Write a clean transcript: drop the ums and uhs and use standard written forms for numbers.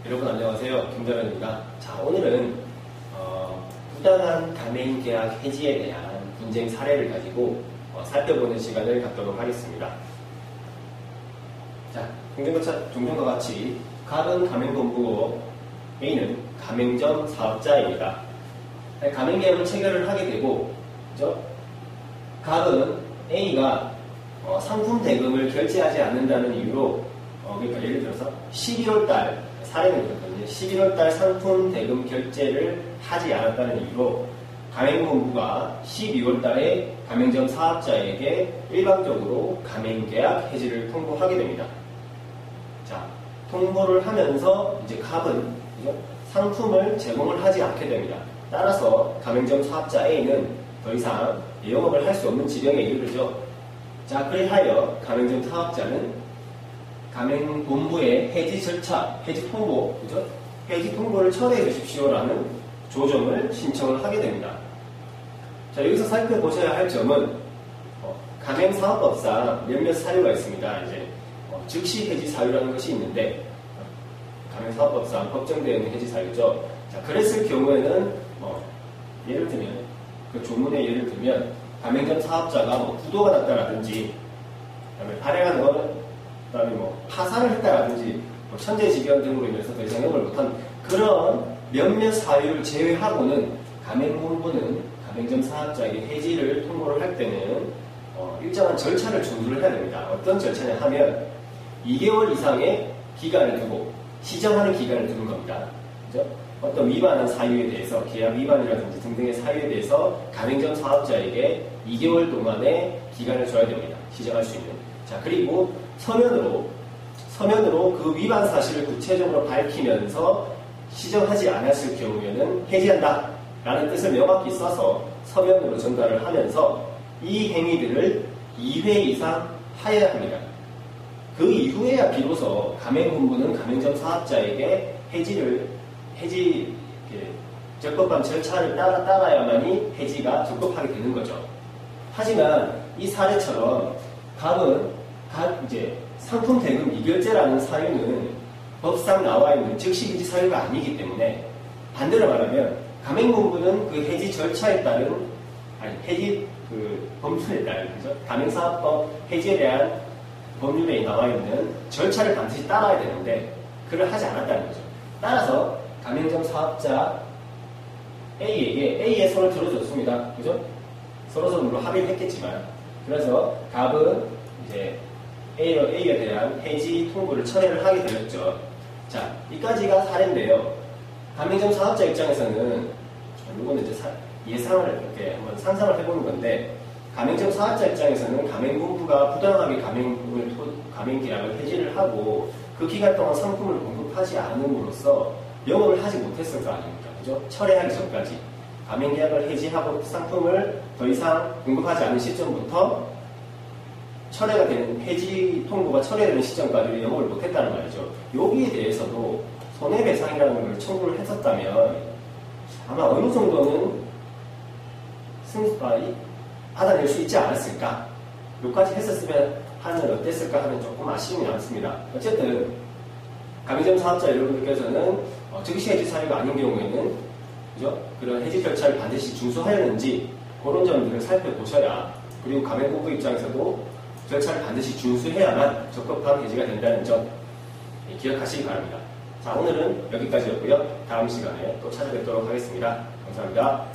여러분 안녕하세요. 김다련입니다. 자, 오늘은 부당한 가맹 계약 해지에 대한 분쟁 사례를 가지고 살펴보는 시간을 갖도록 하겠습니다. 자, 종전과 같이 갑은 가맹본부고 A는 가맹점 사업자입니다. 가맹계약을 체결을 하게 되고, 그죠? 갑은 A가 상품 대금을 결제하지 않는다는 이유로, 그러니까 예를 들어서 11월달 사례는 그렇거든요. 11월달 상품 대금 결제를 하지 않았다는 이유로 가맹본부가 12월달에 가맹점 사업자에게 일방적으로 가맹계약 해지를 통보하게 됩니다. 자, 통보를 하면서 이제 갑은 상품을 제공을 하지 않게 됩니다. 따라서 가맹점 사업자 A는 더 이상 영업을 할 수 없는 지경에 이르르죠. 자, 그리하여 가맹점 사업자는 가맹본부의 해지 절차, 해지 통보, 그죠? 해지 통보를 철회해 주십시오라는 조정을 신청을 하게 됩니다. 자, 여기서 살펴보셔야 할 점은 가맹사업법상 몇몇 사유가 있습니다. 이제 즉시 해지 사유라는 것이 있는데, 가맹사업법상 법정되어 있는 해지 사유죠. 자, 그랬을 경우에는 예를 들면 그 조문에 예를 들면 가맹점 사업자가 부도가 났다라든지, 그다음에 발해가 그다음에 파산을 했다라든지, 천재지변 등으로 인해서 더 이상 영업을 못한 그런 몇몇 사유를 제외하고는 가맹본부는 가맹점 사업자에게 해지를 통보를 할 때는 일정한 절차를 준수를 해야 됩니다. 어떤 절차냐 하면 2개월 이상의 기간을 두고 시정하는 기간을 두는 겁니다. 그죠? 어떤 위반한 사유에 대해서, 계약 위반이라든지 등등의 사유에 대해서 가맹점 사업자에게 2개월 동안의 기간을 줘야 됩니다. 시정할 수 있는. 자, 그리고 서면으로 그 위반 사실을 구체적으로 밝히면서 시정하지 않았을 경우에는 해지한다 라는 뜻을 명확히 써서 서면으로 전달을 하면서 이 행위들을 2회 이상 하여야 합니다. 그 이후에야 비로소 가맹본부는 가맹점 사업자에게 해지 적법한 절차를 따라야만이 해지가 적법하게 되는 거죠. 하지만 이 사례처럼 갑은 이제 상품 대금 미결제라는 사유는 법상 나와 있는 즉시 해지 사유가 아니기 때문에, 반대로 말하면 가맹본부는 그 해지 절차에 따른, 해지 법률에 따른, 그죠? 가맹사업법 해지에 대한 법률에 나와 있는 절차를 반드시 따라야 되는데 그걸 하지 않았다는 거죠. 따라서 가맹점 사업자 A에게 A의 손을 들어줬습니다. 그죠? 서로서로 물론 합의를 했겠지만, 그래서 갑은 이제 A에 대한 해지 통보를 철회를 하게 되었죠. 자, 이까지가 사례인데요. 가맹점 사업자 입장에서는 이거는 이제 예상을 이렇게 한번 상상을 해보는 건데, 가맹점 사업자 입장에서는 가맹본부가 부당하게 가맹계약을 해지를 하고 그 기간 동안 상품을 공급하지 않음으로써 영업을 하지 못했을 거 아닙니까? 그죠? 철회하기 전까지 가맹계약을 해지하고 상품을 더 이상 공급하지 않은 시점부터 철회가 되는, 해지 통보가 철회되는 시점까지 영업을 못했다는 말이죠. 여기에 대해서도 손해배상이라는 걸 청구를 했었다면 아마 어느 정도는 받아낼 수 있지 않았을까? 여기까지 했었으면 하면 어땠을까 하면 조금 아쉬움이 남습니다. 어쨌든 가맹점 사업자 여러분들께서는 즉시 해지 사유가 아닌 경우에는, 그죠? 그런 해지 절차를 반드시 준수하였는지 그런 점들을 살펴보셔야, 그리고 가맹본부 입장에서도 절차를 반드시 준수해야만 적법한 해지가 된다는 점 기억하시기 바랍니다. 자, 오늘은 여기까지였고요. 다음 시간에 또 찾아뵙도록 하겠습니다. 감사합니다.